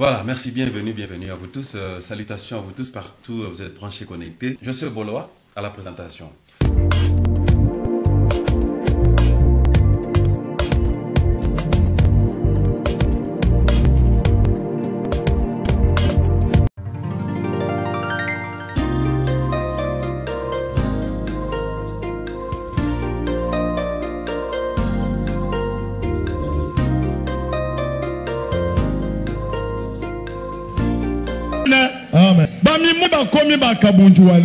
Voilà, merci, bienvenue à vous tous. Salutations à vous tous partout, vous êtes branchés, connectés. Je suis Boloa, à la présentation. Amen.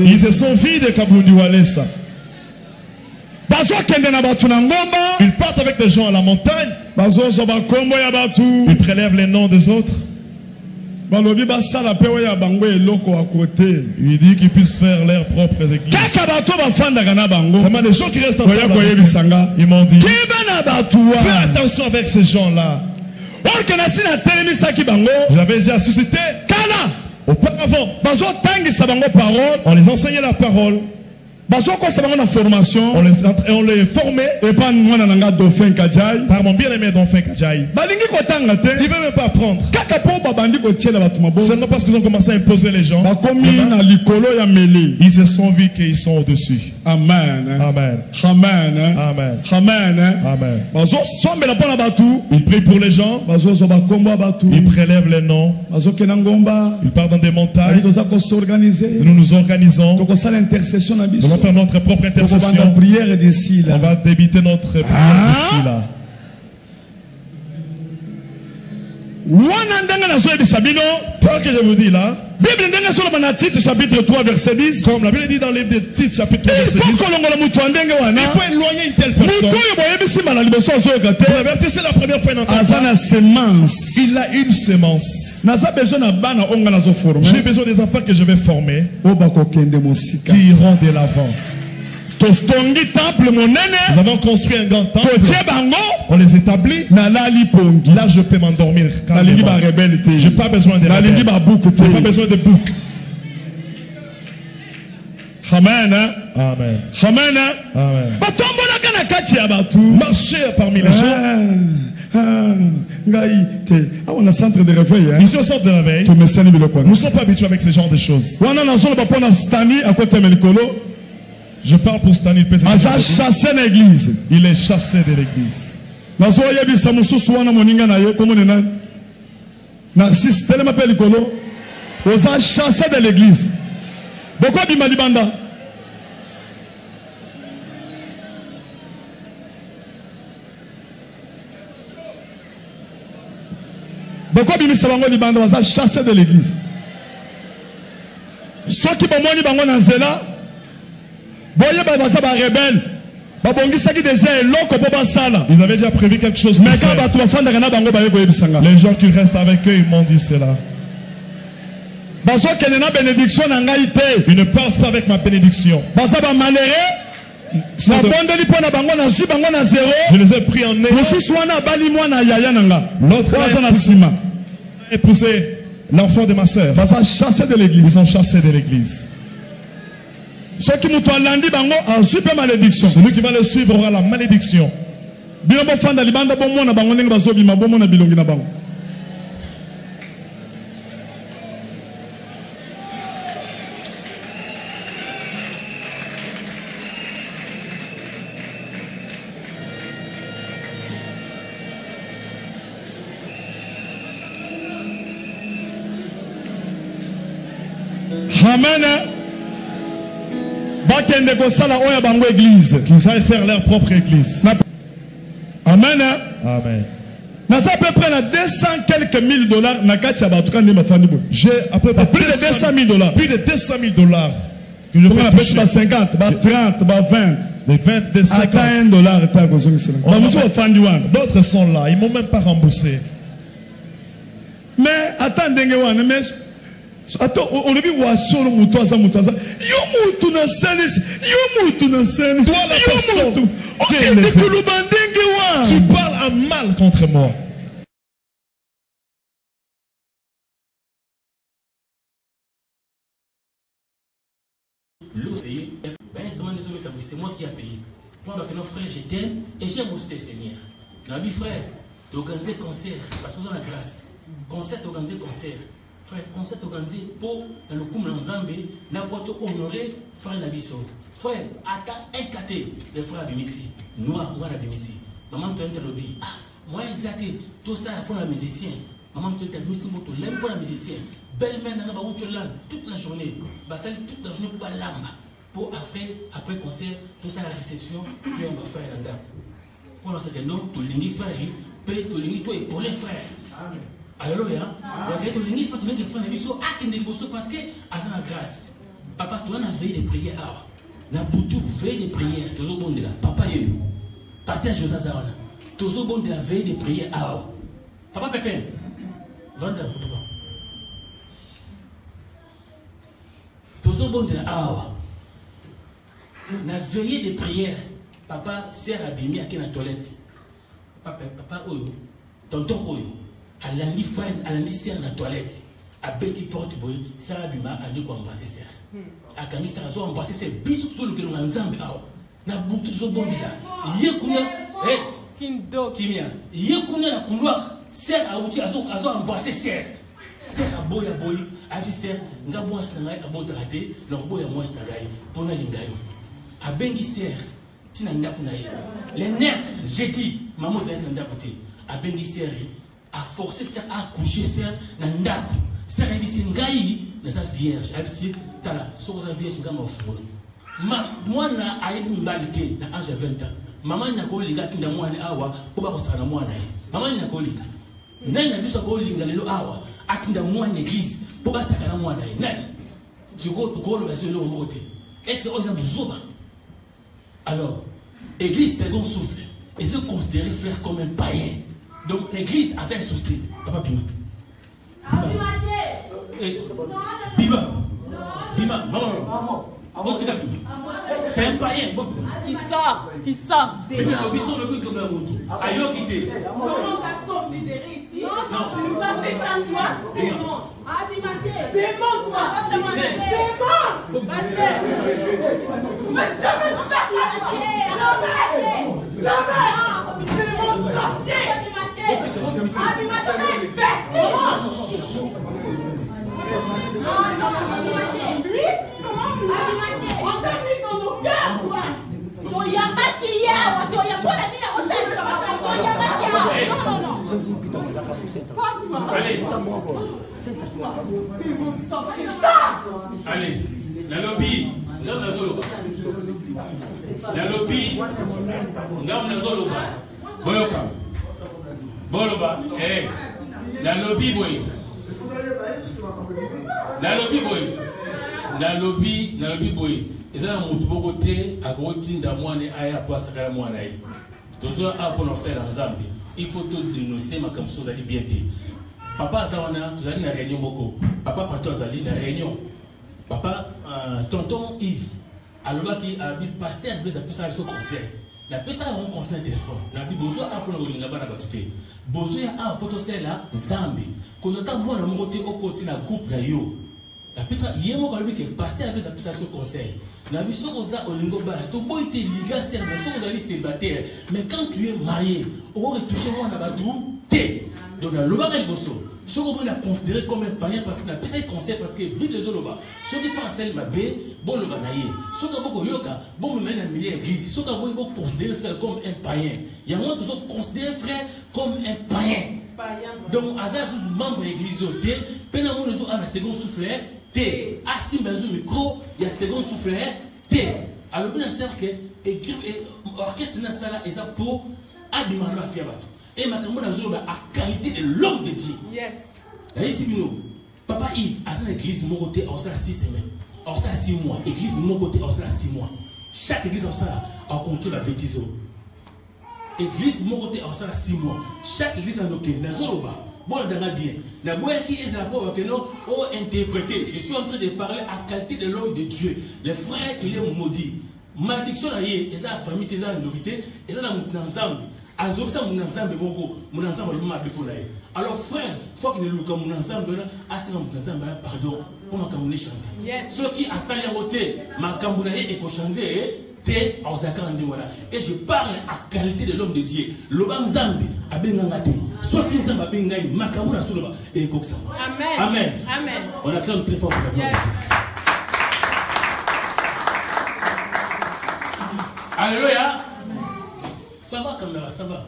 Ils se sont vides de Kabundiwalesa. Ils partent avec des gens à la montagne. Ils prélèvent les noms des autres. Il dit qu'ils puissent faire leurs propres églises. Seulement les gens qui restent ensemble, ils m'ont dit, fais attention avec ces gens-là. Je l'avais déjà suscité. Auparavant, on les enseignait la parole. On les formait par mon bien-aimé Dauphin Kadjaï. Ils ne veulent même pas apprendre. Seulement parce qu'ils ont commencé à imposer les gens. Ils se sont vus qu'ils sont au-dessus. Amen. Amen. Amen. Amen. Amen. Ils prient pour les gens. Ils prélèvent les noms. Ils partent dans des montagnes. Nous nous organisons. Nous allons faire notre propre intercession. On va débiter notre prière d'ici là. Tant que je vous dis là, chapitre 3, verset 10, comme la Bible dit dans le livre de Tite, chapitre 3, verset 10, il faut éloigner une telle personne. Vous avertissez la première fois, il a une semence. J'ai besoin des enfants que je vais former qui iront de l'avant. Nous avons construit un grand temple. On les établit. Là, je peux m'endormir. Je n'ai pas besoin de rebelles. Je n'ai pas besoin de bouc. Amen. Amen. Amen. Amen. Marchez parmi les gens. Ici au centre de réveil, nous ne sommes pas habitués avec ce genre de choses. Je parle pour Stanley. Il est chassé de l'église. Narcisse, tellement appelé Nicolo. Vous avez chassé de l'église. Pourquoi Bimalibanda? Pourquoi Bimisabango Libanda? Vous avez chassé de l'église. Ceux qui ont dit Bango Nanzela. Ils avaient déjà prévu quelque chose. Les gens qui restent avec eux, ils m'ont dit cela. Ils ne passent pas avec ma bénédiction. Je les ai pris en nez. L'autre a épousé l'enfant de ma sœur. Ils sont chassés de l'église. Celui qui va le suivre aura la malédiction. Amen. Qu'ils aillent faire leur propre église. Amen. Amen. J'ai à peu près $200 000 J'ai à peu près plus de 200 000 $. Plus de 200 000 $ que je fais toucher. 50, 30, 20. Des 20, des 50. D'autres sont là, ils ne m'ont même pas remboursé. Mais attendez, attends, on lui dit toi la personne. Tu parles à mal contre moi. C'est moi qui ai payé. Moi, frère, je t'aime et j'aime aussi le Seigneur. Frère, d'organiser concert parce que vous avez la grâce. concert organisé concert. Frère, concert organisé pour dans le Koum Lanzambe, n'importe honorer frère Nabiso. Frère, attends, incaté, les frères Abimisi, noir, moi Abimisi. Maman, tu as un lobby. Ah, moi, exacté, tout ça pour la musicien. Maman, tu as un moto, l'aime pour la musicien. Belle-mère, n'a pas où tu l'as toute la journée. Basali, toute la journée pour la lame. Pour après concert, tout ça, la réception, puis on va faire un dame. Pour lancer des noms, tu l'ingis frère, paye, tu l'ingis, toi, et pour les frères. Alléluia. Regardez, tu l'ingis, tu l'ingis, frère, Nabiso, acte de bosso parce que, à la grâce. Papa, tu as veillé des prières. Na boutou veille des prières, toujours bon de la papa yo. Pasteur Joseph Zawana, toujours bon de la veille des prières. Papa Pépin, vendre papa. Toujours bon de la na veille des prières. Papa sert abîmé à qui la toilette. Papa oyo, tonton oyo, à lundi frère, à lundi sert la toilette. À Betty Porte boy, Sarah Bima a dit qu'on embrasser sert. A Kami Sarah so embrasser sert. Bisous sur le que l'on a ensemble. Na boutou so bon là. Yekuna, Kindo Kimia. Yekuna la couloir. Sert a outi azo embrasser sert. Sert a boy a dit sert. Nga moi s'nangai a bon traité. Leur boy a moi s'nangai. Pona lingayo. A bengi sert. Tina ndakuna ye. Les nerfs j'ai dit maman zali ndakuté. A bengi sert a forcé sert à coucher sert na ndaku. C'est réussi ngai na sa vierge réussi tala so sa vierge ngama ofuro moi na aibu mbalite na âge 20 ans maman na ko liga tinda mwana awa ko ba ko sana mwana ye maman na ko liga nani na biso ko linga lelo awa atinda mwana église ko ba saka na mwana ye nani tiko ko lo baselo moté est-ce que on a besoin alors église second souffle et se considérer frère comme un païen donc l'église a sa souci papa Bima Bima, maman, c'est un païen. Qui sort déjà. Ayo quitté. Comment t'as considéré ici? Non, tu nous as fait ça, toi. Démon. Démon, toi. Démon. Parce que. Mais jamais tu fais ça. Jamais. Démon sorcier. On t'a mis dans nos cœurs, toi. Allez, la lobby, la lobby, Boloba, la lobby boy. La lobby boy. Et ça, on a côté à côté d'Amouane Aya pour Sakara Mouanaï. Toujours à prononcer dans Zambie. Il faut tout dénoncer, ma comme ça, bien. Papa Zawana, tu as une réunion beaucoup. Papa Pato Zali, une réunion. Papa, tonton Yves, alors qui a dit pasteur, il a pu ça avec son conseil. La personne a un conseil téléphone. La Bible, besoin à prendre le lingaba na batute. Besoin à potentiel là, Zambie. Quand on a moi le côté au côté la groupe là yo. La personne, hier moi quand lui que pasteur a pu ça avec son conseil. La vie sur ça au lingoba, tu peux être liga mais sans aller célibataire. Mais quand tu es marié, on va retoucher moi na batou té. Donc la loba est bosso. Ce qu'on a considéré comme un païen parce que la personne est conseil parce que Bible les oloba. Ceux qui font celle ma bé, bon le banaye. Ceux qui ont yoka, bon me mène à milieu église. Ceux qui ont considéré frère comme un païen. Il y a moins de autres considérés frère comme un païen. Donc hasard sous membre de l'église té, penamon nous a la seconde souffleur té. Assis dans un micro, il y a second souffleur té. Alors on a sert que écrire orchestre na sala et ça pour abîmer la fièvre. Et ma camarade a qualité de l'homme de Dieu. Yes. Et ici, Papa Yves, à cette église, mon côté, on sera 6 semaines. On sera 6 mois. Église, mon côté, on sera 6 mois. Chaque église, on sera en compte la bêtise. Église, mon côté, on sera 6 mois. Chaque église, on a un zoloba. Bon, on a bien. La boîte qui est la pauvre, que nous ont interprété. Je suis en train de parler à qualité de l'homme de Dieu. Le frère, il est maudit. Malédiction, il y a sa famille, il y a sa minorité, il y a sa ensemble. Alors frère, il faut que nous nous ensemble, pardon, pour ma camoune changer. Ceux qui a salé à côté, ma camoune est changer, et je parle à qualité de l'homme de Dieu. L'obam Zambi, a bien engagé. Soit qui nous a bengai, makamura soloba et koksa. Amen. Amen. Amen. On acclame très fort pour la gloire. Alléluia. Ça va caméra, ça va.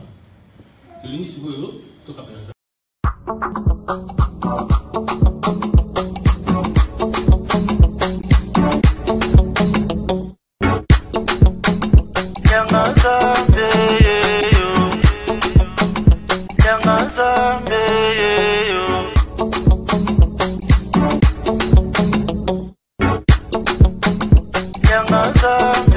Tu l'as mis sur le dos, tu as perdu. Yang